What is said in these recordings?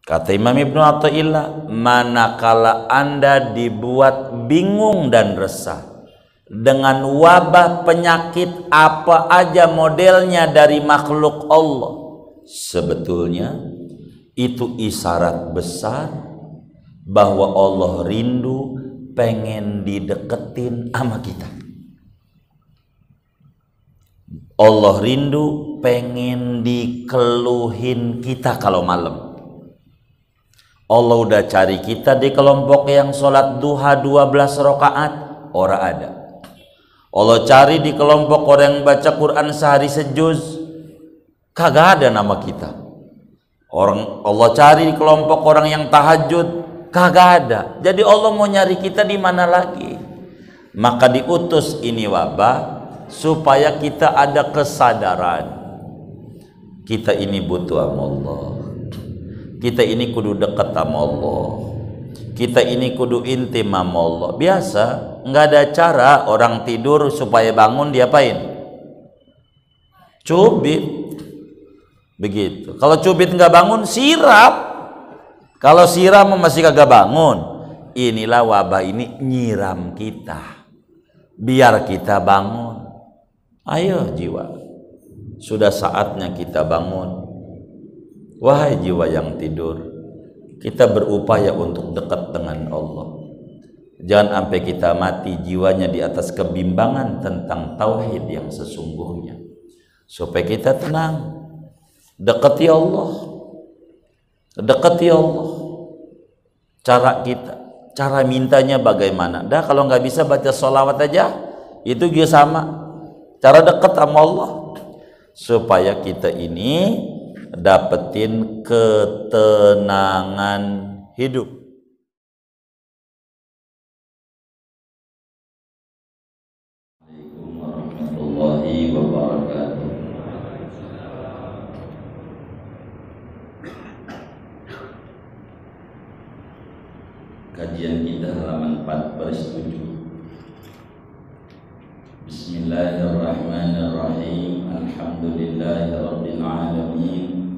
Kata Imam Ibnu Athaillah, manakala Anda dibuat bingung dan resah dengan wabah penyakit apa aja modelnya dari makhluk Allah, sebetulnya itu isyarat besar bahwa Allah rindu pengen dideketin sama kita. Allah rindu pengen dikeluhin kita kalau malam. Allah udah cari kita di kelompok yang sholat duha 12 rakaat, ora ada. Allah cari di kelompok orang yang baca Quran sehari sejuz, kagak ada nama kita. Allah cari di kelompok orang yang tahajud, kagak ada. Jadi Allah mau nyari kita di mana lagi? Maka diutus ini wabah supaya kita ada kesadaran. Kita ini butuh sama Allah. Kita ini kudu dekat sama Allah. Kita ini kudu intim sama Allah. Biasa, nggak ada cara orang tidur supaya bangun diapain? Cubit. Begitu. Kalau cubit nggak bangun, sirap. Kalau siram masih kagak bangun. Inilah wabah ini nyiram kita. Biar kita bangun. Ayo jiwa. Sudah saatnya kita bangun. Wahai jiwa yang tidur, kita berupaya untuk dekat dengan Allah. Jangan sampai kita mati jiwanya di atas kebimbangan tentang tauhid yang sesungguhnya. Supaya kita tenang. Dekati Allah. Dekati Allah. Cara mintanya bagaimana? Dah kalau nggak bisa baca sholawat aja, itu juga sama. Cara dekat sama Allah. Supaya kita ini dapetin ketenangan hidup. Assalamualaikum warahmatullahi wabarakatuh. Kajian kita halaman 4 baris 7. Bismillahirrahmanirrahim. Alhamdulillahirabbil alamin.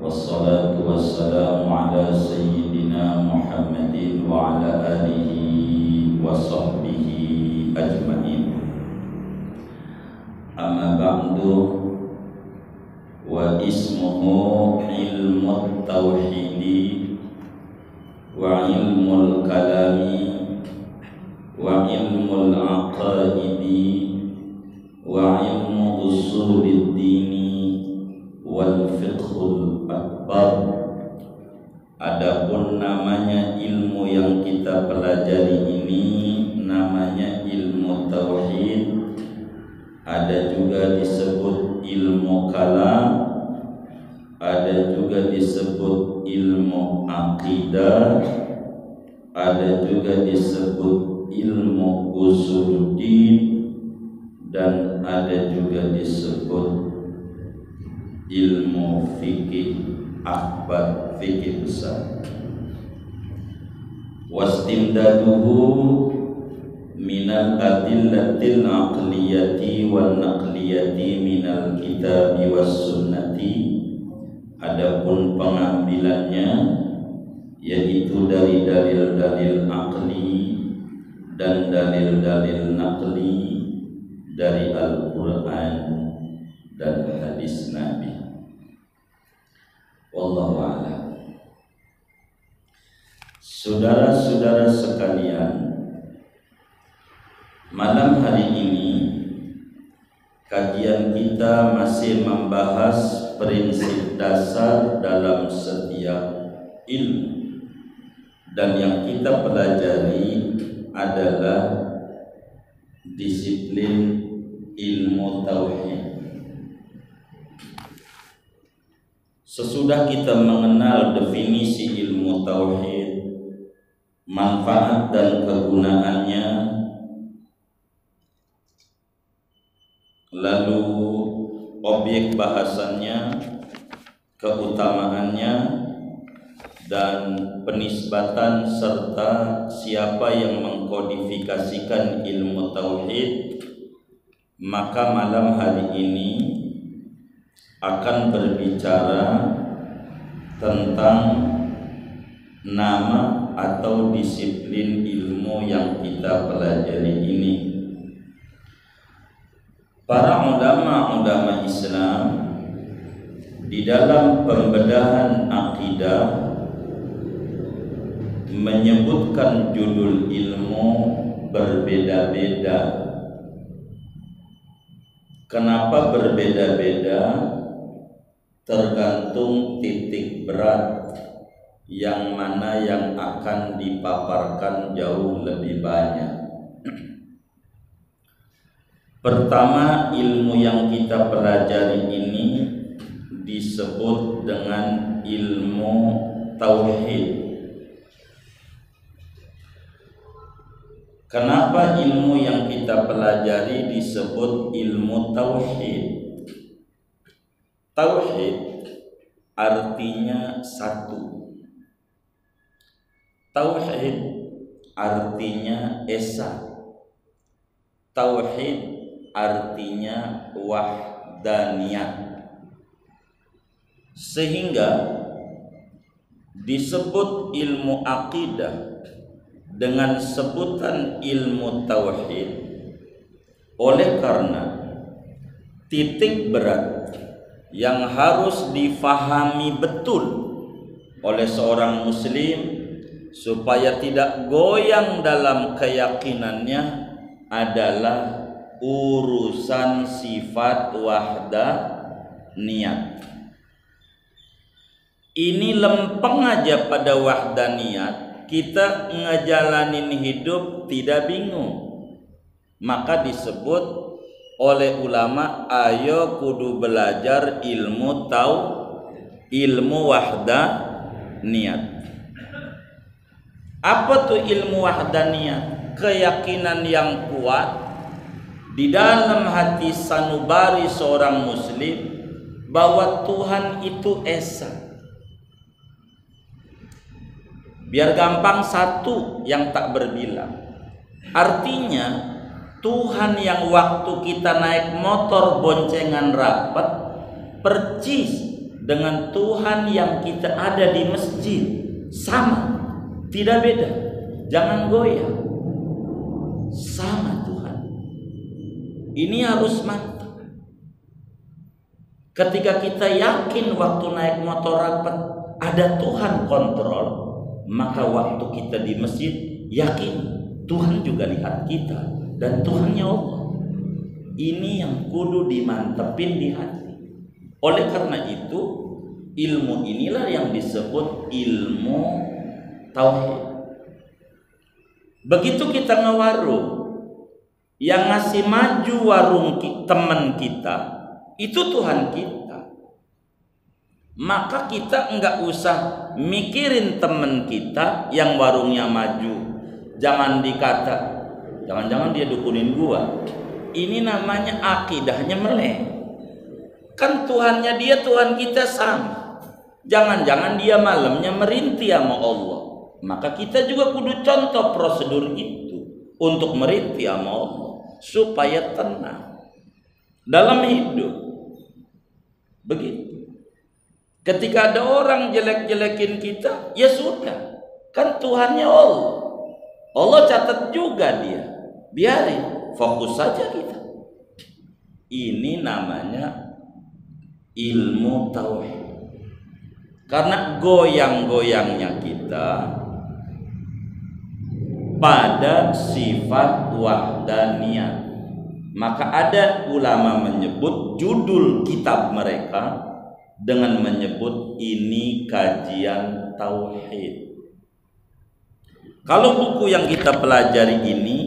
Wassalatu wassalamu ala sayyidina Muhammadin wa ala alihi wa sahbihi ajma'in. Amma ba'du, wa ismuhu ilmu tauhidi wa ilmul kalami wa ilmul aqaidi wa ilmu usulid dini wal fiqhul akbar. Adapun namanya ilmu yang kita pelajari ini namanya ilmu tauhid. Ada juga disebut ilmu kalam, ada juga disebut ilmu aqidah, ada juga disebut ilmu usuluddin, dan ada juga disebut ilmu fikih akbar, fikih besar. Wastimdaduhu minal adillatil aqliyati wan naqliyati minal kitabi was sunnati. Adapun pengambilannya yaitu dari dalil-dalil aqli dan dalil-dalil naqli dari Al-Quran dan hadis Nabi. Wallahu a'lam. Saudara-saudara sekalian, malam hari ini kajian kita masih membahas prinsip dasar dalam setiap ilmu, dan yang kita pelajari adalah disiplin ilmu tauhid. Sesudah kita mengenal definisi ilmu tauhid, manfaat dan kegunaannya, lalu objek bahasannya, keutamaannya, dan penisbatan serta siapa yang mengkodifikasikan ilmu tauhid, maka malam hari ini akan berbicara tentang nama atau disiplin ilmu yang kita pelajari ini. Para ulama Islam di dalam pembedahan akidah menyebutkan judul ilmu berbeda-beda. Kenapa berbeda-beda? Tergantung titik berat yang mana yang akan dipaparkan jauh lebih banyak. Pertama, ilmu yang kita pelajari ini disebut dengan ilmu tauhid. Kenapa ilmu yang kita pelajari disebut ilmu tauhid? Tauhid artinya satu. Tauhid artinya esa. Tauhid artinya wahdaniyah. Sehingga disebut ilmu akidah dengan sebutan ilmu tauhid oleh karena titik berat yang harus difahami betul oleh seorang muslim supaya tidak goyang dalam keyakinannya adalah urusan sifat wahdaniyat. Ini lempeng aja pada wahdaniyat, kita ngejalanin hidup tidak bingung. Maka disebut oleh ulama, ayo kudu belajar ilmu wahdaniyat. Apa tuh ilmu wahdaniyat? Keyakinan yang kuat di dalam hati sanubari seorang muslim bahwa Tuhan itu esa. Biar gampang, satu yang tak berbilang. Artinya Tuhan yang waktu kita naik motor boncengan rapat percis dengan Tuhan yang kita ada di masjid, sama, tidak beda. Jangan goyah, sama Tuhan. Ini harus mantap. Ketika kita yakin waktu naik motor rapat ada Tuhan kontrol, maka waktu kita di masjid yakin Tuhan juga lihat kita dan Tuhannya Allah. Ini yang kudu dimantepin di hati. Oleh karena itu, ilmu inilah yang disebut ilmu tauhid. Begitu kita ngewarung, yang ngasih maju warung teman kita itu Tuhan kita, maka kita enggak usah mikirin teman kita yang warungnya maju. Jangan dikata, jangan-jangan dia dukunin gua. Ini namanya akidahnya melek. Kan Tuhannya dia, Tuhan kita sama. Jangan-jangan dia malamnya merintih sama Allah. Maka kita juga kudu contoh prosedur itu untuk merintih sama Allah supaya tenang dalam hidup. Begitu. Ketika ada orang jelek-jelekin kita, ya sudah, kan Tuhannya Allah. Allah catat juga dia. Biarin, fokus saja kita. Ini namanya ilmu tauhid. Karena goyang-goyangnya kita pada sifat wahdaniyah, maka ada ulama menyebut judul kitab mereka dengan menyebut ini kajian tauhid. Kalau buku yang kita pelajari ini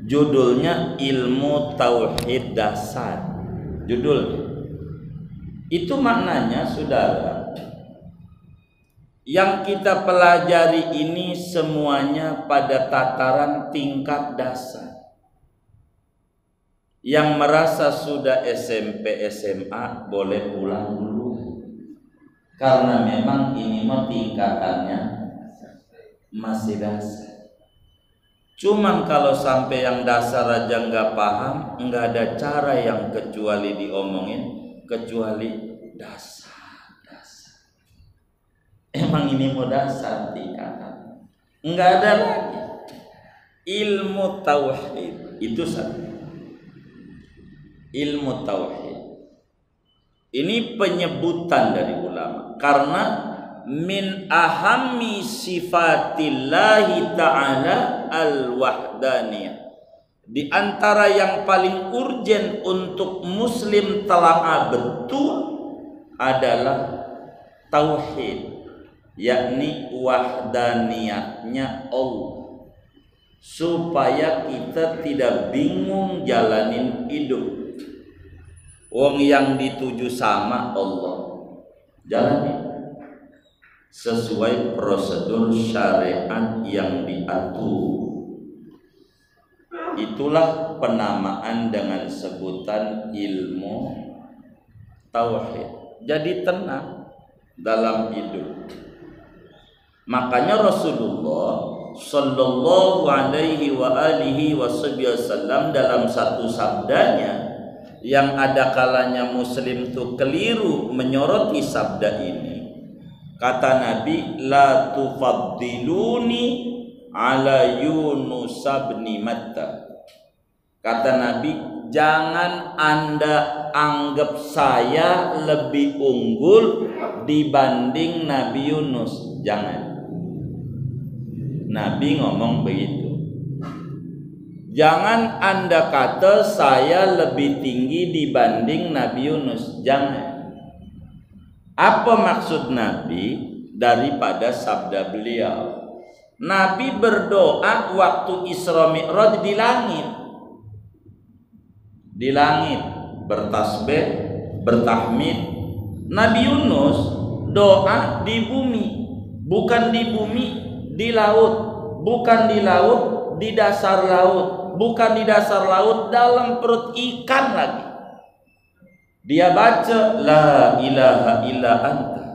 judulnya ilmu tauhid dasar, judulnya itu maknanya, saudara, yang kita pelajari ini semuanya pada tataran tingkat dasar. Yang merasa sudah SMP SMA boleh pulang dulu, karena memang ini mah tingkatannya masih dasar. Cuman kalau sampai yang dasar aja nggak paham, nggak ada cara yang kecuali diomongin kecuali dasar. Emang ini mau dasar tingkatan. Enggak ada lagi. Ilmu tauhid itu satu. Ilmu tauhid. Ini penyebutan dari ulama karena min ahammi sifatillahi ta'ala al-wahdaniyah. Di antara yang paling urgen untuk muslim telaah betul adalah tauhid, yakni wahdaniyahnya Allah, supaya kita tidak bingung jalanin hidup. Wong yang dituju sama Allah, jalani sesuai prosedur syariat yang diatur. Itulah penamaan dengan sebutan ilmu tauhid. Jadi tenang dalam hidup. Makanya Rasulullah Sallallahu alaihi wa alihi wasallam dalam satu sabdanya, yang ada kalanya muslim tuh keliru menyoroti sabda ini. Kata Nabi, la tufaddiluni ala Yunus bin Matta. Kata Nabi, jangan Anda anggap saya lebih unggul dibanding Nabi Yunus. Jangan. Nabi ngomong begitu. Jangan Anda kata saya lebih tinggi dibanding Nabi Yunus. Jangan. Apa maksud Nabi daripada sabda beliau? Nabi berdoa waktu Isra Mi'raj di langit. Di langit bertasbih, bertahmid. Nabi Yunus doa di bumi. Bukan di bumi, di laut. Bukan di laut, di dasar laut. Bukan di dasar laut, dalam perut ikan lagi. Dia baca la ilaha illa anta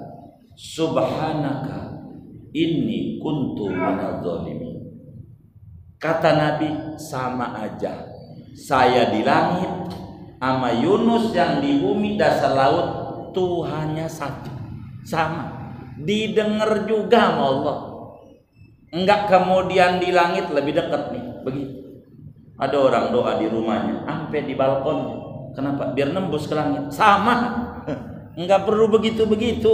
subhanaka inni kuntu minadz zalimin. Kata Nabi, sama aja saya di langit sama Yunus yang di bumi dasar laut, Tuhannya satu, sama, didengar juga sama Allah. Enggak kemudian di langit lebih dekat nih, begitu. Ada orang doa di rumahnya, sampai di balkonnya. Kenapa? Biar nembus ke langit. Sama. Enggak perlu begitu-begitu.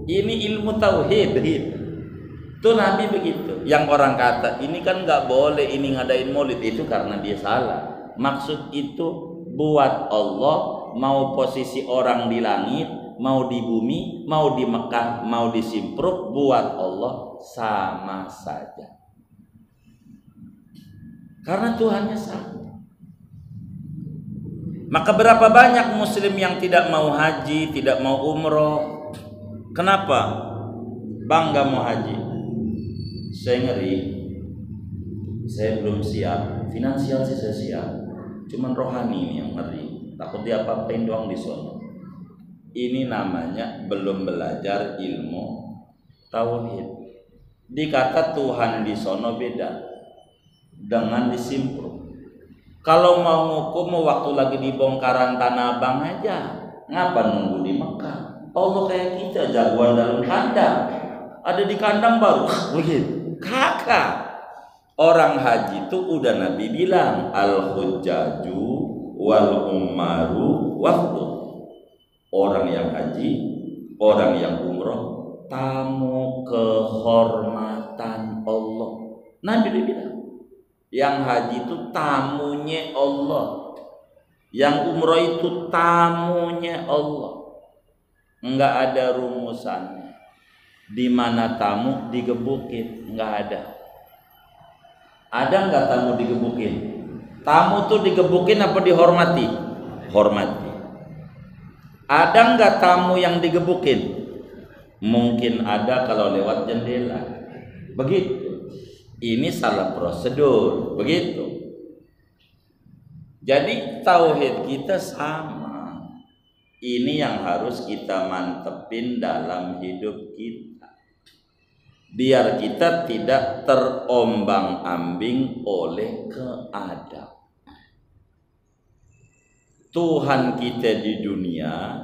Ini ilmu tauhid. Itu Nabi begitu. Yang orang kata, ini kan enggak boleh ini ngadain maulid, itu karena dia salah. Maksud itu buat Allah, mau posisi orang di langit, mau di bumi, mau di Mekah, mau di Simpruk, buat Allah sama saja. Karena Tuhannya sama. Maka berapa banyak muslim yang tidak mau haji, tidak mau umroh. Kenapa? Bang, gak mau haji. Saya ngeri. Saya belum siap. Finansial sih saya siap. Cuman rohani ini yang ngeri. Takut diapa-apain doang di sono. Ini namanya belum belajar ilmu tauhid. Dikata Tuhan di sono beda dengan di Simpruk. Kalau mau ngukum waktu lagi di bongkaran Tanah Abang aja, ngapa nunggu di Mekah? Allah kayak kita, jagoan dalam kandang. Ada di kandang baru begitu. Kakak. Orang haji itu udah Nabi bilang, al-hujjaju wal ummaru wafdu. Orang yang haji, orang yang umroh, tamu kehormatan Allah. Nabi bilang, yang haji itu tamunya Allah, yang umroh itu tamunya Allah. Enggak ada rumusannya. Di mana tamu digebukin, enggak ada. Ada enggak tamu digebukin? Tamu tuh digebukin apa dihormati? Hormati. Ada enggak tamu yang digebukin? Mungkin ada kalau lewat jendela. Begitu. Ini salah prosedur, begitu. Jadi tauhid kita sama. Ini yang harus kita mantepin dalam hidup kita. Biar kita tidak terombang-ambing oleh keadaan. Tuhan kita di dunia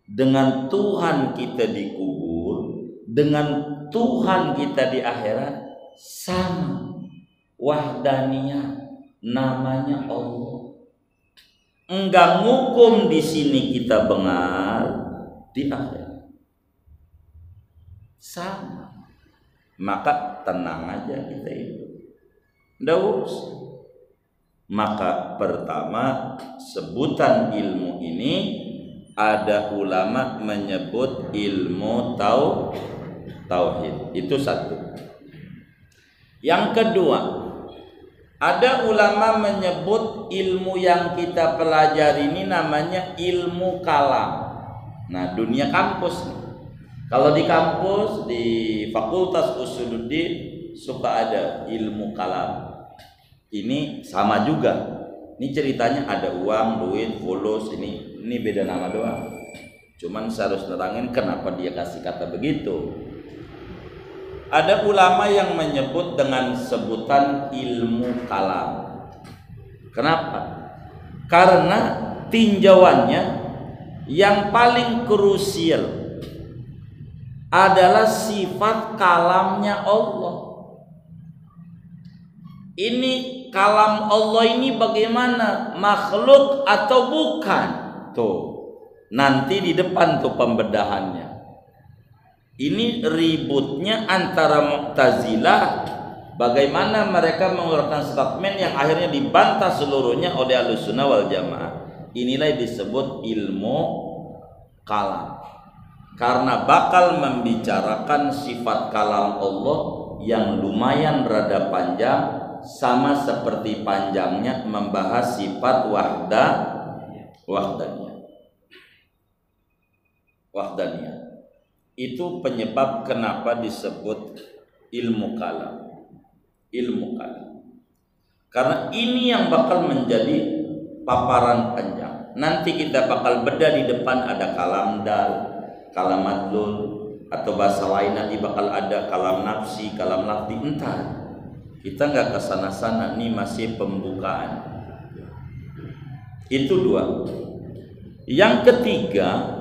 dengan Tuhan kita di kubur dengan Tuhan kita di akhirat sama, wahdaniyah, namanya Allah. Enggak ngukum di sini kita bengal, di akhirat sama. Maka tenang aja kita itu. Nggak usah. Maka pertama, sebutan ilmu ini ada ulama menyebut ilmu tauhid. Itu satu. Yang kedua, ada ulama menyebut ilmu yang kita pelajari ini namanya ilmu kalam. Nah, dunia kampus nih. Kalau di kampus, di Fakultas Usuluddin suka ada ilmu kalam. Ini sama juga. Ini ceritanya ada uang, duit, fulus, ini beda nama doang. Cuman saya harus nerangin kenapa dia kasih kata begitu. Ada ulama yang menyebut dengan sebutan ilmu kalam. Kenapa? Karena tinjauannya yang paling krusial adalah sifat kalamnya Allah. Ini kalam Allah ini bagaimana? Makhluk atau bukan? Tuh, nanti di depan tuh pembedahannya. Ini ributnya antara Mu'tazilah, bagaimana mereka mengeluarkan statement yang akhirnya dibantah seluruhnya oleh Ahlussunnah wal Jamaah. Inilah disebut ilmu kalam, karena bakal membicarakan sifat kalam Allah yang lumayan rada panjang, sama seperti panjangnya membahas sifat wahdaniyah. Itu penyebab kenapa disebut ilmu kalam. Karena ini yang bakal menjadi paparan panjang. Nanti kita bakal bedah di depan ada kalam dal, kalam madlul, atau bahasa lain nanti bakal ada kalam nafsi, kalam lafzi. Entar kita nggak kesana-sana, nih masih pembukaan. Itu dua. Yang ketiga,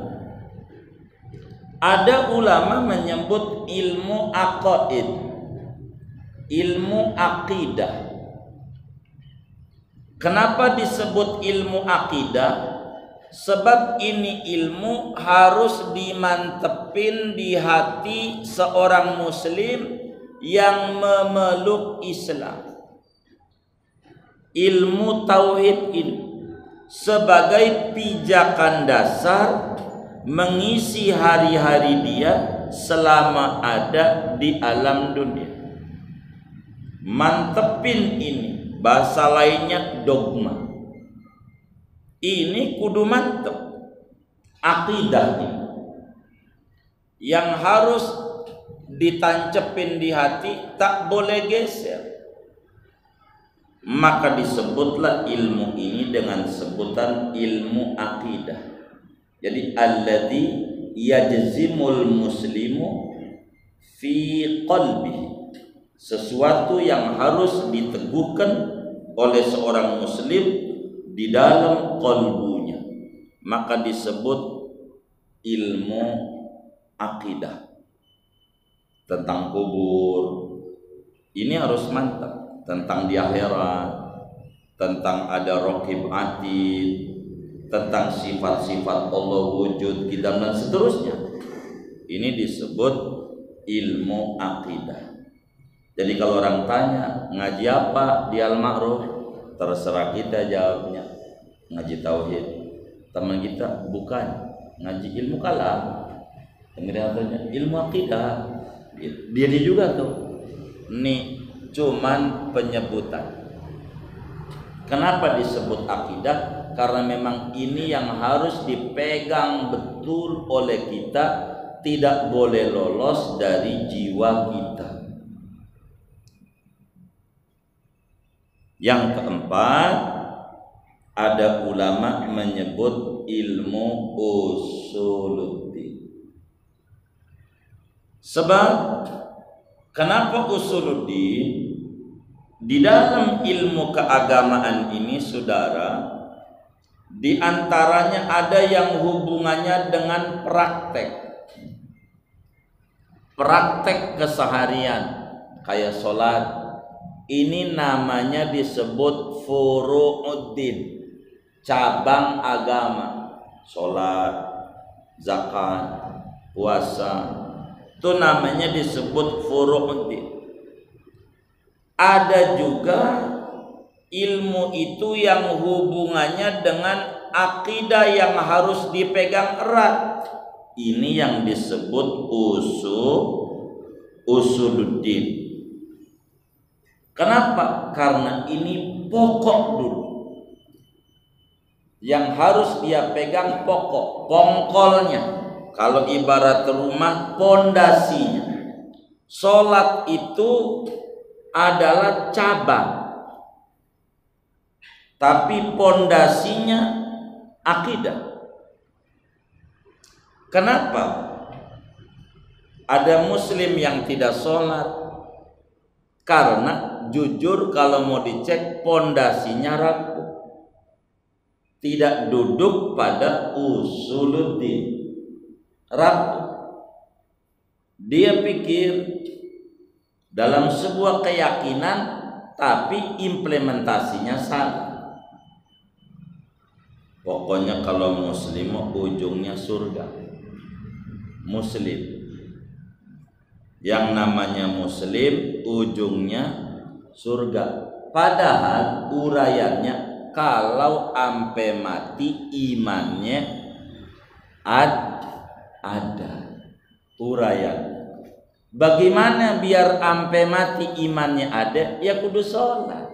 ada ulama menyebut ilmu aqaid, ilmu akidah. Kenapa disebut ilmu akidah? Sebab ini ilmu harus dimantepin di hati seorang muslim yang memeluk Islam. Ilmu tauhid ini sebagai pijakan dasar mengisi hari-hari dia selama ada di alam dunia. Mantepin ini, bahasa lainnya dogma. Ini kudu mantep. Akidah ini yang harus ditancepin di hati, tak boleh geser. Maka disebutlah ilmu ini dengan sebutan ilmu akidah. Jadi alladzi yajzimul muslimu fi qalbihi, sesuatu yang harus diteguhkan oleh seorang muslim di dalam qalbunya, maka disebut ilmu akidah. Tentang kubur ini harus mantap, tentang di akhirat, tentang ada raqib atid, tentang sifat-sifat Allah wujud, qidam dan seterusnya. Ini disebut ilmu akidah. Jadi kalau orang tanya ngaji apa di Al-Ma'ruf, terserah kita jawabnya ngaji tauhid. Teman kita bukan ngaji ilmu kalam, kemudian tanya ilmu akidah. Dia juga tuh. Ini cuman penyebutan. Kenapa disebut akidah? Karena memang ini yang harus dipegang betul oleh kita, tidak boleh lolos dari jiwa kita. Yang keempat, ada ulama menyebut ilmu usuluddin. Sebab kenapa usuluddin? Di dalam ilmu keagamaan ini, saudara, di antaranya ada yang hubungannya dengan praktek. praktek keseharian kayak sholat, ini namanya disebut furu'uddin, cabang agama. Sholat, zakat, puasa, itu namanya disebut furu'uddin. Ada juga ilmu itu yang hubungannya dengan akidah yang harus dipegang erat. Ini yang disebut usuluddin. Kenapa? Karena ini pokok dulu. Yang harus dia pegang pokok, pongkolnya. Kalau ibarat rumah, pondasinya. Sholat itu adalah cabang, tapi pondasinya akidah. Kenapa ada muslim yang tidak sholat? Karena jujur kalau mau dicek pondasinya rapuh, tidak duduk pada usuluddin, rapuh. Dia pikir dalam sebuah keyakinan, tapi implementasinya salah. Pokoknya kalau muslim ujungnya surga. Muslim, yang namanya muslim ujungnya surga. Padahal uraiannya kalau ampe mati imannya ada uraian. Bagaimana biar ampe mati imannya ada? Ya kudu sholat.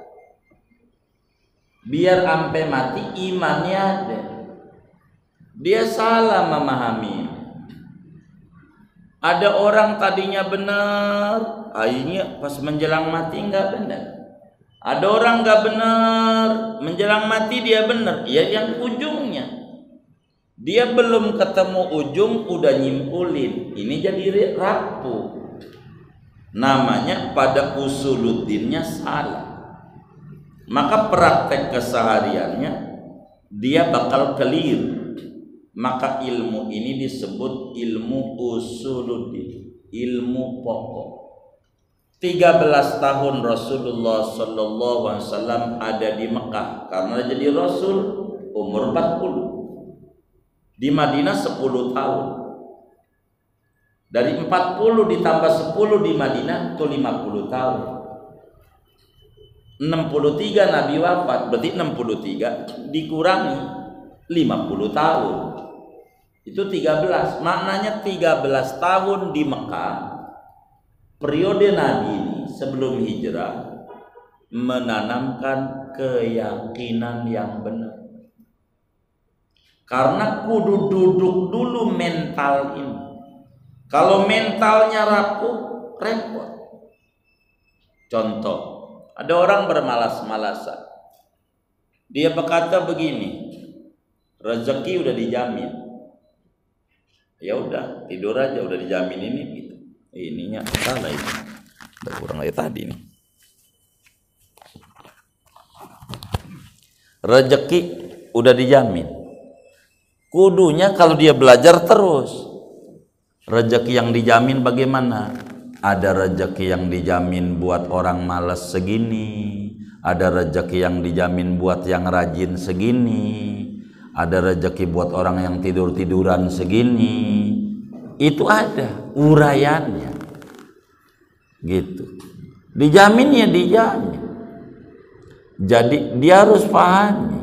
Biar ampe mati imannya ada. Dia salah memahami. Ada orang tadinya benar, akhirnya pas menjelang mati nggak benar. Ada orang nggak benar, menjelang mati dia benar. Ya yang ujungnya. Dia belum ketemu ujung udah nyimpulin. Ini jadi rapuh. Namanya pada usuluddinnya salah. Maka praktek kesehariannya dia bakal keliru. Maka ilmu ini disebut ilmu usuluddin, ilmu pokok. 13 tahun Rasulullah sallallahu alaihi wasallam ada di Mekah karena jadi rasul umur 40. Di Madinah 10 tahun. Dari 40 ditambah 10 di Madinah itu 50 tahun. 63 Nabi wafat, berarti 63 dikurangi 50 tahun. Itu 13. Maknanya 13 tahun di Mekah, periode Nabi ini sebelum hijrah menanamkan keyakinan yang benar. Karena kudu duduk dulu mental ini. Kalau mentalnya rapuh, repot. Contoh, ada orang bermalas-malasan. Dia berkata begini, rezeki udah dijamin. Ya udah, tidur aja udah dijamin ini gitu. Ininya salah itu. Udah kurang kayak tadi nih. Rezeki udah dijamin. Kudunya kalau dia belajar terus. Rezeki yang dijamin bagaimana? Ada rezeki yang dijamin buat orang malas segini, ada rezeki yang dijamin buat yang rajin segini, ada rezeki buat orang yang tidur-tiduran segini. Itu ada uraiannya. Gitu. Dijamin ya dijamin. Jadi dia harus pahami.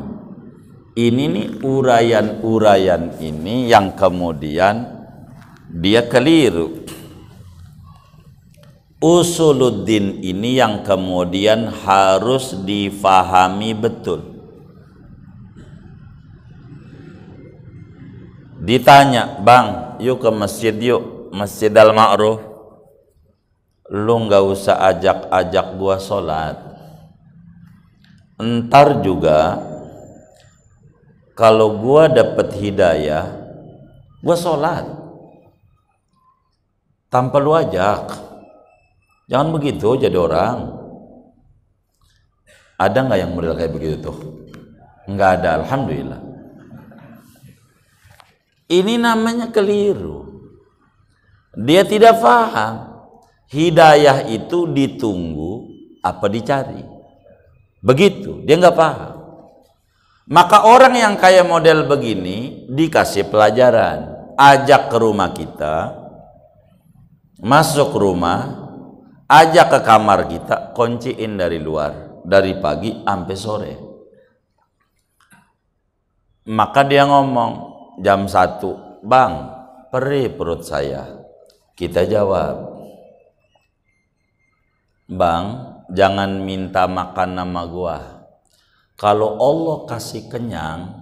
Ini nih uraian-uraian ini yang kemudian dia keliru. Usuluddin ini yang kemudian harus difahami betul. Ditanya, bang, yuk ke masjid yuk, Masjid Al-Ma'ruf. Lu nggak usah ajak-ajak gua sholat. Entar juga kalau gua dapet hidayah, gua sholat. Tanpa lu ajak. Jangan begitu jadi orang. Ada nggak yang model kayak begitu tuh? Nggak ada, alhamdulillah. Ini namanya keliru. Dia tidak paham. Hidayah itu ditunggu apa dicari. Begitu, dia nggak paham. Maka orang yang kayak model begini dikasih pelajaran. Ajak ke rumah kita, masuk rumah, ajak ke kamar kita, kunciin dari luar, dari pagi sampai sore. Maka dia ngomong jam 1, "Bang, perih perut saya." Kita jawab, "Bang, jangan minta makan nama gua. Kalau Allah kasih kenyang,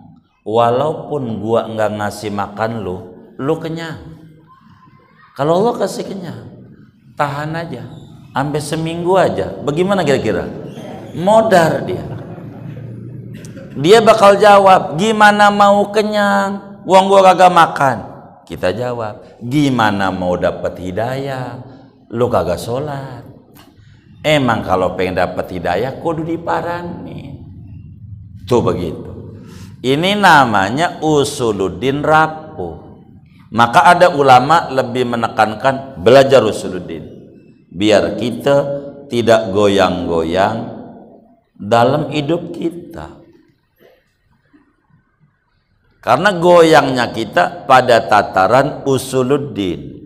walaupun gua nggak ngasih makan lu kenyang. Kalau Allah kasih kenyang, tahan aja, sampai seminggu aja." Bagaimana kira-kira? Modar dia. Dia bakal jawab, "Gimana mau kenyang? Uang gua kagak makan." Kita jawab, "Gimana mau dapat hidayah? Lu kagak sholat. Emang kalau pengen dapat hidayah kudu diparani." Tuh begitu. Ini namanya usuluddin rapuh. Maka ada ulama lebih menekankan belajar usuluddin, biar kita tidak goyang-goyang dalam hidup kita. Karena goyangnya kita pada tataran usuluddin,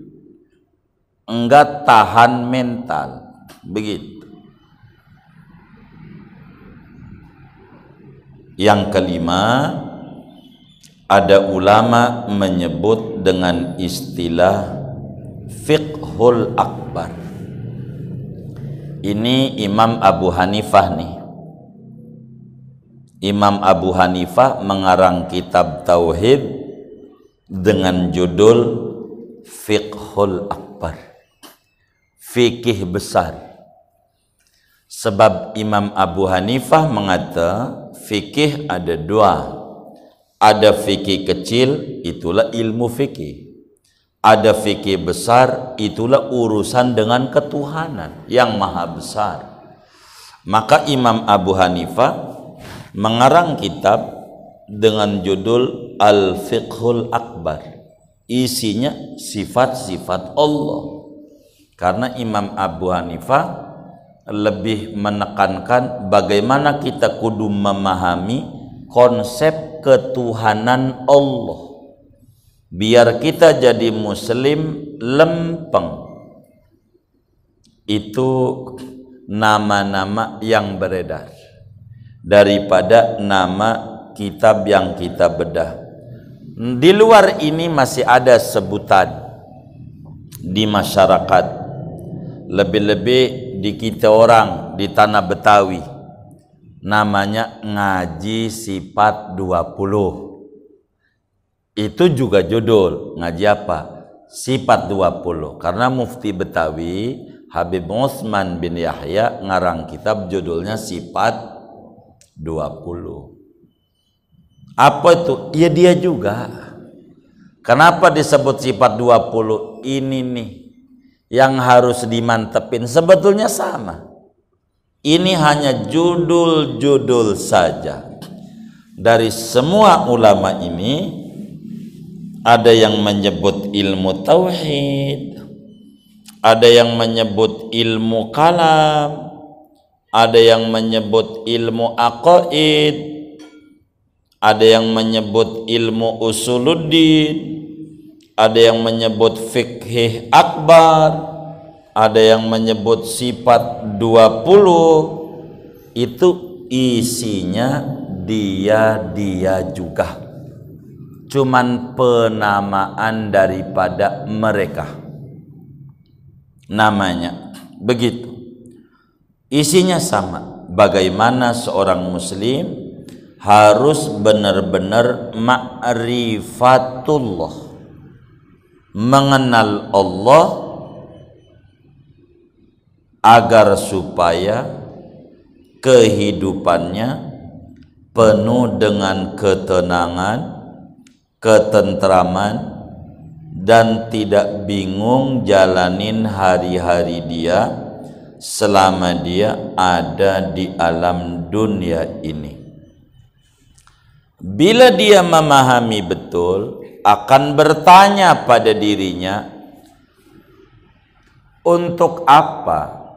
enggak tahan mental. Begitu. Yang kelima, ada ulama menyebut dengan istilah fiqhul akbar. Ini Imam Abu Hanifah nih. Imam Abu Hanifah mengarang kitab tauhid dengan judul Fiqhul Akbar, fikih besar. Sebab Imam Abu Hanifah mengata fikih ada dua. Ada fikih kecil, itulah ilmu fikih. Ada fikih besar, itulah urusan dengan ketuhanan yang maha besar. Maka Imam Abu Hanifah mengarang kitab dengan judul Al-Fiqhul Akbar. Isinya sifat-sifat Allah. Karena Imam Abu Hanifah lebih menekankan bagaimana kita kudu memahami konsep ketuhanan Allah, biar kita jadi muslim lempeng. Itu nama-nama yang beredar daripada nama kitab yang kita bedah. Di luar ini masih ada sebutan di masyarakat, lebih-lebih di kita orang di tanah Betawi, namanya ngaji sifat 20. Itu juga judul ngaji apa? Sifat 20. Karena mufti Betawi Habib Utsman bin Yahya ngarang kitab judulnya sifat 20. Apa itu? Ya dia juga. Kenapa disebut sifat 20? Ini nih yang harus dimantepin. Sebetulnya sama. Ini hanya judul-judul saja. Dari semua ulama ini, ada yang menyebut ilmu tauhid, ada yang menyebut ilmu kalam, ada yang menyebut ilmu aqaid, ada yang menyebut ilmu usuluddin, ada yang menyebut fikih akbar, ada yang menyebut sifat 20. Itu isinya dia juga, cuman penamaan daripada mereka namanya begitu. Isinya sama. Bagaimana seorang muslim harus benar-benar ma'rifatullah, mengenal Allah, agar supaya kehidupannya penuh dengan ketenangan, ketentraman, dan tidak bingung jalanin hari-hari dia selama dia ada di alam dunia ini. Bila dia memahami betul, akan bertanya pada dirinya, Untuk apa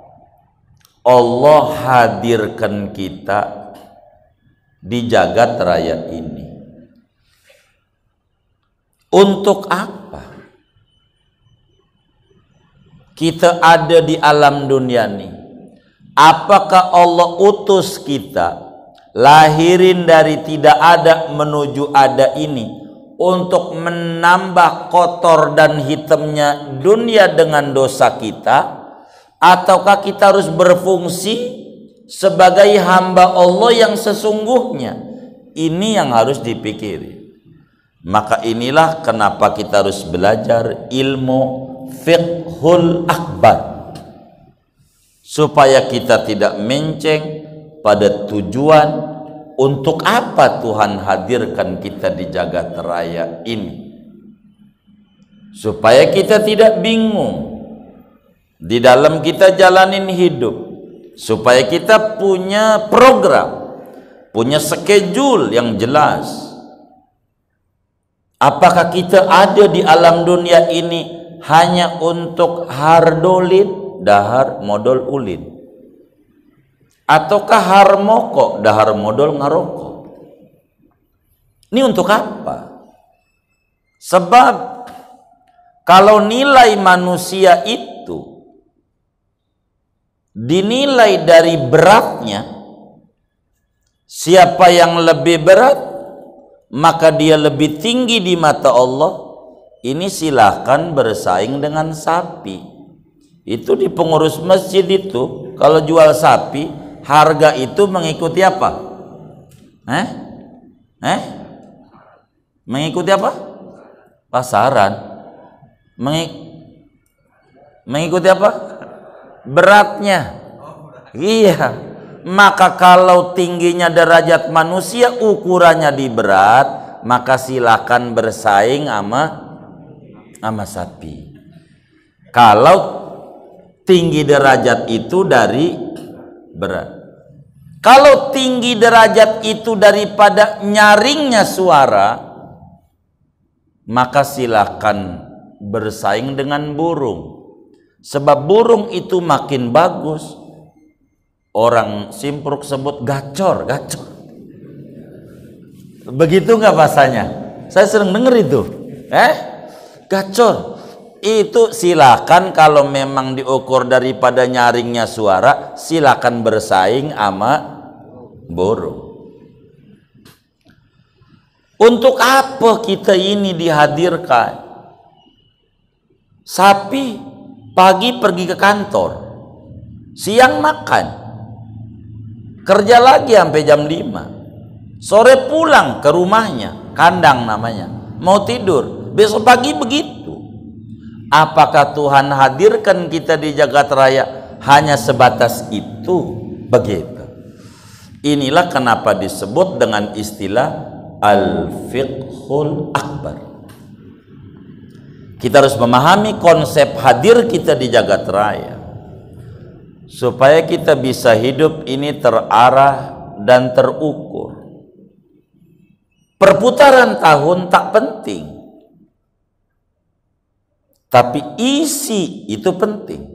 Allah hadirkan kita di jagat raya ini? Untuk apa kita ada di alam dunia ini? Apakah Allah utus kita lahirin dari tidak ada menuju ada ini untuk menambah kotor dan hitamnya dunia dengan dosa kita? Ataukah kita harus berfungsi sebagai hamba Allah yang sesungguhnya? Ini yang harus dipikiri. Maka inilah kenapa kita harus belajar ilmu fiqhul akbar, supaya kita tidak menceng pada tujuan untuk apa Tuhan hadirkan kita di jagat raya ini, supaya kita tidak bingung di dalam kita jalanin hidup, supaya kita punya program, punya schedule yang jelas. Apakah kita ada di alam dunia ini hanya untuk hardolin dahar modal ulin, ataukah harmoko dahar modal ngaroko? Ini untuk apa? Sebab kalau nilai manusia itu dinilai dari beratnya, siapa yang lebih berat maka dia lebih tinggi di mata Allah. Ini silahkan bersaing dengan sapi. Itu di pengurus masjid itu kalau jual sapi, harga itu mengikuti apa? Mengikuti apa? Pasaran. Mengikuti apa? Beratnya. Iya. Maka kalau tingginya derajat manusia ukurannya di berat, maka silakan bersaing sama sapi. Kalau tinggi derajat itu dari berat. Kalau tinggi derajat itu daripada nyaringnya suara, maka silakan bersaing dengan burung. Sebab burung itu makin bagus. Orang Simpruk sebut gacor. Begitu nggak bahasanya? Saya sering denger itu. Gacor. Itu silakan kalau memang diukur daripada nyaringnya suara, silakan bersaing sama burung. Untuk apa kita ini dihadirkan? Sapi pagi pergi ke kantor, siang makan, kerja lagi sampai jam 5, sore pulang ke rumahnya, kandang namanya, mau tidur, besok pagi begitu. Apakah Tuhan hadirkan kita di jagat raya hanya sebatas itu? Begitu. Inilah kenapa disebut dengan istilah al-fiqhul akbar. Kita harus memahami konsep hadir kita di jagat raya, supaya kita bisa hidup ini terarah dan terukur. Perputaran tahun tak penting, tapi isi itu penting.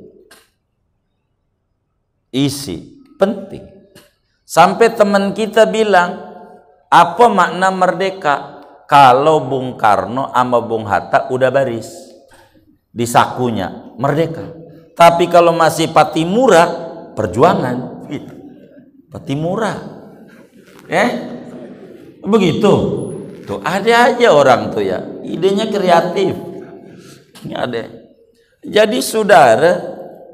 Isi penting. Sampai teman kita bilang, apa makna merdeka? Kalau Bung Karno sama Bung Hatta udah baris di sakunya, merdeka. Tapi kalau masih Patimura, perjuangan gitu. Patimura. Begitu. Tuh ada aja orang tuh ya, idenya kreatif. Ini ada. Jadi saudara,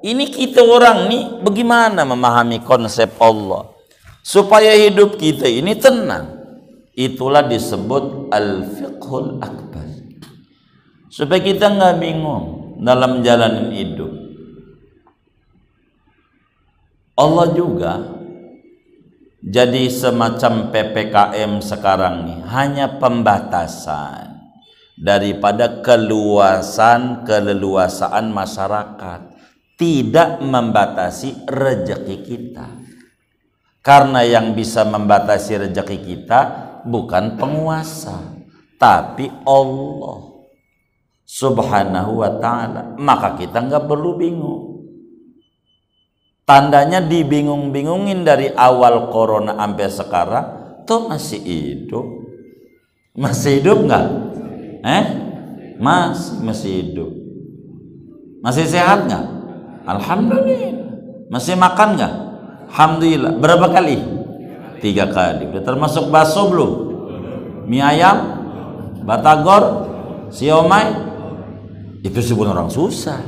ini kita orang nih bagaimana memahami konsep Allah supaya hidup kita ini tenang. Itulah disebut al-fiqhul akbar. Supaya kita nggak bingung dalam jalanin hidup. Allah juga jadi semacam PPKM sekarang nih, hanya pembatasan daripada keleluasaan masyarakat, tidak membatasi rezeki kita. Karena yang bisa membatasi rezeki kita bukan penguasa, tapi Allah Subhanahu wa ta'ala. Maka kita nggak perlu bingung. Tandanya dibingung-bingungin dari awal corona sampai sekarang, toh masih hidup. Masih hidup nggak? Masih hidup. Masih sehat nggak? Alhamdulillah. Masih makan nggak? Alhamdulillah. Berapa kali? 3 kali. Udah termasuk bakso belum? Mie ayam, batagor, siomay. Itu sebut orang susah.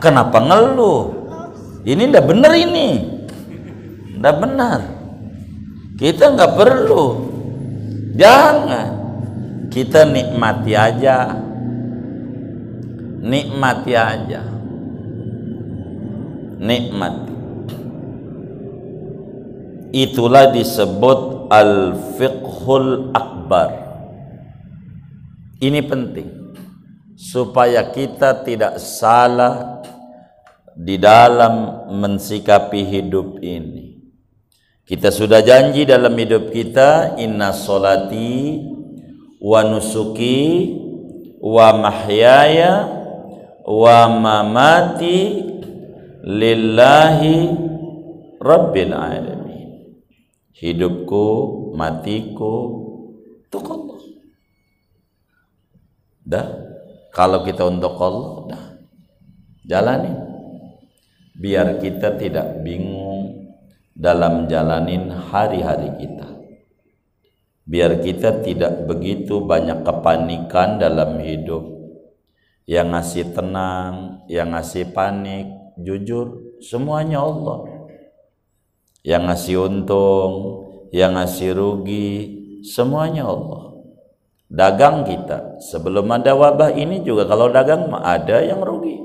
Kenapa ngeluh? Ini ndak benar ini. Ndak benar. Kita nggak perlu. Jangan. Kita nikmati aja. Nikmati aja. Nikmati. Itulah disebut al-fiqhul akbar. Ini penting supaya kita tidak salah di dalam mensikapi hidup ini. Kita sudah janji dalam hidup kita, inna sholati wa nusuki wa mahyaya wa mamati lillahi rabbil alamin. Hidupku, matiku untuk Allah. Dah, kalau kita untuk Allah, dah jalani. Biar kita tidak bingung dalam jalanin hari-hari kita. Biar kita tidak begitu banyak kepanikan dalam hidup. Yang ngasih tenang, yang ngasih panik, jujur semuanya Allah. Yang ngasih untung, yang ngasih rugi, semuanya Allah. Dagang kita sebelum ada wabah ini juga, kalau dagang ada yang rugi,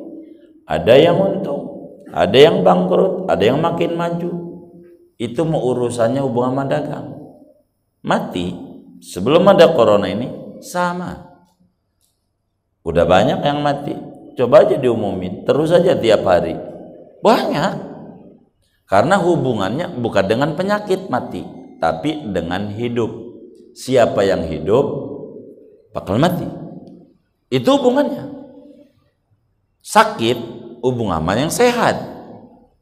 ada yang untung, ada yang bangkrut, ada yang makin maju. Itu mau urusannya hubungan sama dagang. Mati sebelum ada corona ini sama. Udah banyak yang mati. Coba aja diumumin terus aja tiap hari. Banyak. Karena hubungannya bukan dengan penyakit mati, tapi dengan hidup. Siapa yang hidup bakal mati. Itu hubungannya. Sakit hubungan sama yang sehat.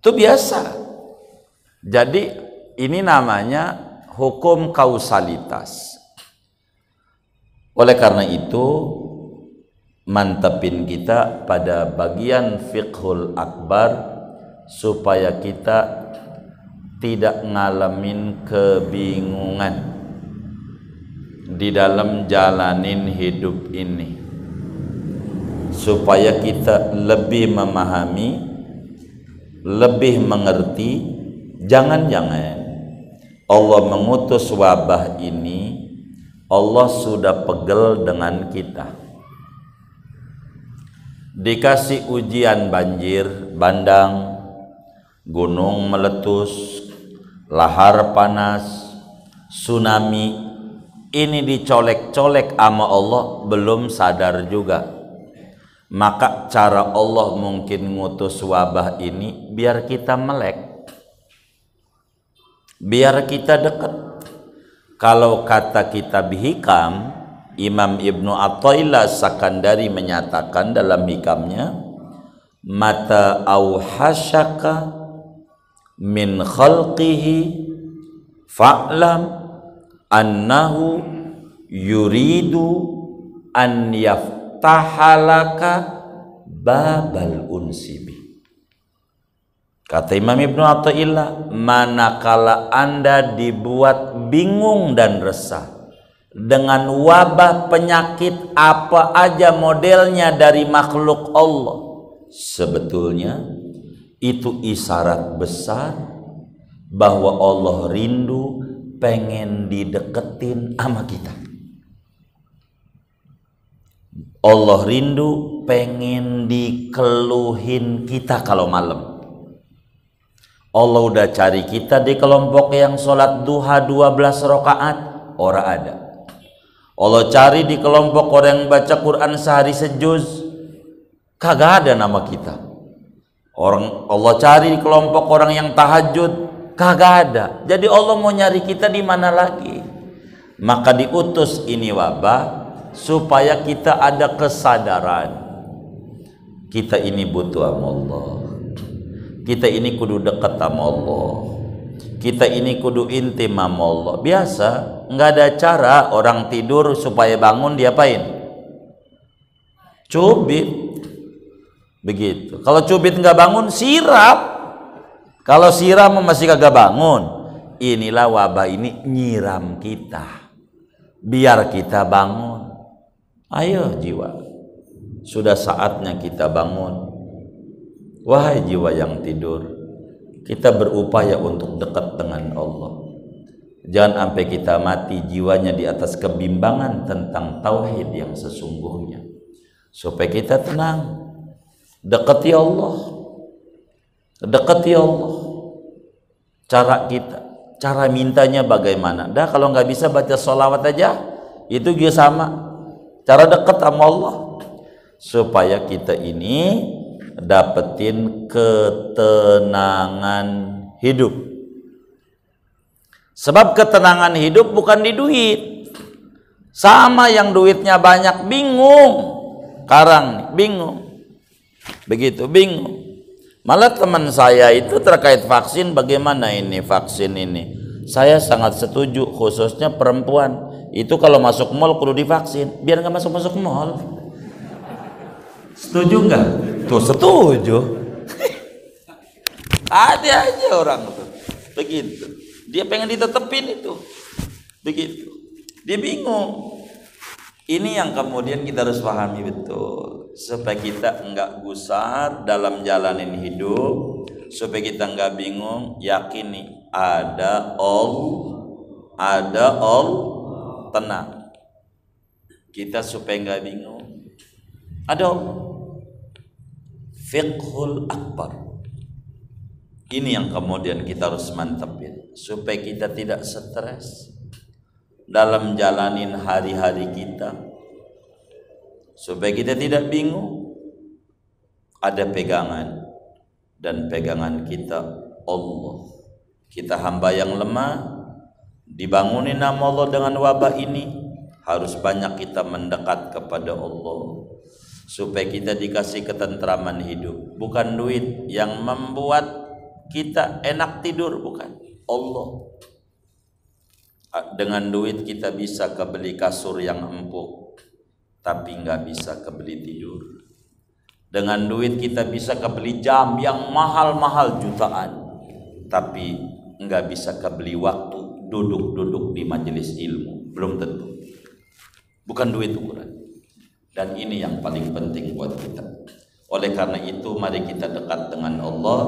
Itu biasa. Jadi ini namanya hukum kausalitas. Oleh karena itu mantepin kita pada bagian fiqhul akbar supaya kita tidak ngalamin kebingungan di dalam jalanin hidup ini, supaya kita lebih memahami, lebih mengerti. Jangan-jangan Allah mengutus wabah ini, Allah sudah pegel dengan kita. Dikasih ujian banjir bandang, gunung meletus, lahar panas, tsunami, ini dicolek-colek sama Allah, belum sadar juga. Maka cara Allah mungkin ngutus wabah ini biar kita melek, biar kita dekat. Kalau kata kitab hikam, Imam Ibnu Athaillah Sakandari menyatakan dalam hikamnya, mata auhashaka min khalqihi fa'lam annahu yuridu an yaftahalaka babal unsibi. Kata Imam Ibnu Athaillah, manakala Anda dibuat bingung dan resah dengan wabah penyakit apa aja modelnya dari makhluk Allah, sebetulnya itu isyarat besar bahwa Allah rindu pengen dideketin sama kita. Allah rindu pengen dikeluhin kita kalau malam. Allah udah cari kita di kelompok yang sholat duha 12 rakaat, ora ada. Allah cari di kelompok orang yang baca Quran sehari sejuz, kagak ada nama kita. Allah cari di kelompok orang yang tahajud, kagak ada. Jadi Allah mau nyari kita di mana lagi? Maka diutus ini wabah supaya kita ada kesadaran kita ini butuh sama Allah. Kita ini kudu dekat sama Allah. Kita ini kudu intim sama Allah. Biasa, nggak ada cara orang tidur supaya bangun diapain? Cubit. Begitu. Kalau cubit nggak bangun, sirap. Kalau siram masih kagak bangun, inilah wabah ini nyiram kita. Biar kita bangun. Ayo jiwa, sudah saatnya kita bangun. Wahai jiwa yang tidur, kita berupaya untuk dekat dengan Allah. Jangan sampai kita mati jiwanya di atas kebimbangan tentang tauhid yang sesungguhnya. Supaya kita tenang. Dekati Allah. Dekati Allah. Cara kita, cara mintanya bagaimana? Dah kalau nggak bisa baca sholawat aja, itu juga sama. Cara dekat sama Allah. Supaya kita ini dapetin ketenangan hidup. Sebab ketenangan hidup bukan di duit. Sama yang duitnya banyak bingung. Sekarang nih bingung. Begitu bingung. Malah teman saya itu terkait vaksin, bagaimana ini vaksin ini? Saya sangat setuju, khususnya perempuan. Itu kalau masuk mall kudu divaksin, biar nggak masuk mall. Setuju nggak? Tuh setuju. Ada aja orang tuh begitu. Dia pengen ditetepin itu. Begitu. Dia bingung. Ini yang kemudian kita harus pahami betul, supaya kita enggak gusar dalam jalanin hidup, supaya kita enggak bingung. Yakini ada all, tenang. Kita supaya enggak bingung. Ada fiqhul akbar. Ini yang kemudian kita harus mantapin, supaya kita tidak stres dalam jalanin hari-hari kita, supaya kita tidak bingung. Ada pegangan, dan pegangan kita Allah. Kita hamba yang lemah, dibangunin nama Allah dengan wabah ini. Harus banyak kita mendekat kepada Allah, supaya kita dikasih ketentraman hidup. Bukan duit yang membuat kita enak tidur, bukan. Allah. Dengan duit kita bisa kebeli kasur yang empuk, tapi nggak bisa kebeli tidur. Dengan duit kita bisa kebeli jam yang mahal-mahal jutaan, tapi nggak bisa kebeli waktu duduk-duduk di majelis ilmu. Belum tentu. Bukan duit ukuran. Dan ini yang paling penting buat kita. Oleh karena itu, mari kita dekat dengan Allah,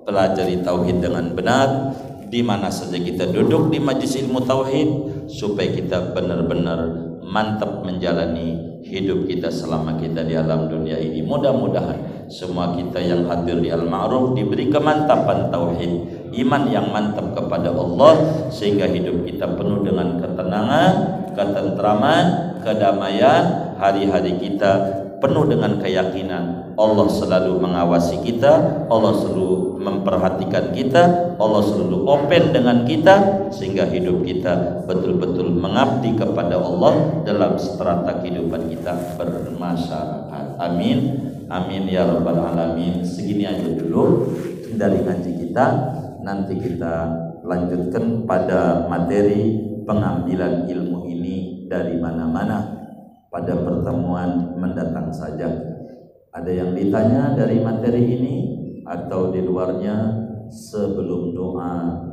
pelajari tauhid dengan benar. Di mana saja kita duduk di majelis ilmu tauhid, supaya kita benar-benar mantap menjalani hidup kita selama kita di alam dunia ini. Mudah-mudahan semua kita yang hadir di Al-Ma'ruf diberi kemantapan tauhid, iman yang mantap kepada Allah, sehingga hidup kita penuh dengan ketenangan, ketentraman, kedamaian. Hari-hari kita penuh dengan keyakinan Allah selalu mengawasi kita, Allah selalu memperhatikan kita, Allah selalu open dengan kita, sehingga hidup kita betul-betul mengabdi kepada Allah dalam strata kehidupan kita bermasyarakat. Amin, amin ya rabbal alamin. Segini aja dulu dari ngaji kita. Nanti kita lanjutkan pada materi pengambilan ilmu ini dari mana-mana pada pertemuan mendatang saja. Ada yang ditanya dari materi ini atau di luarnya? Sebelum doa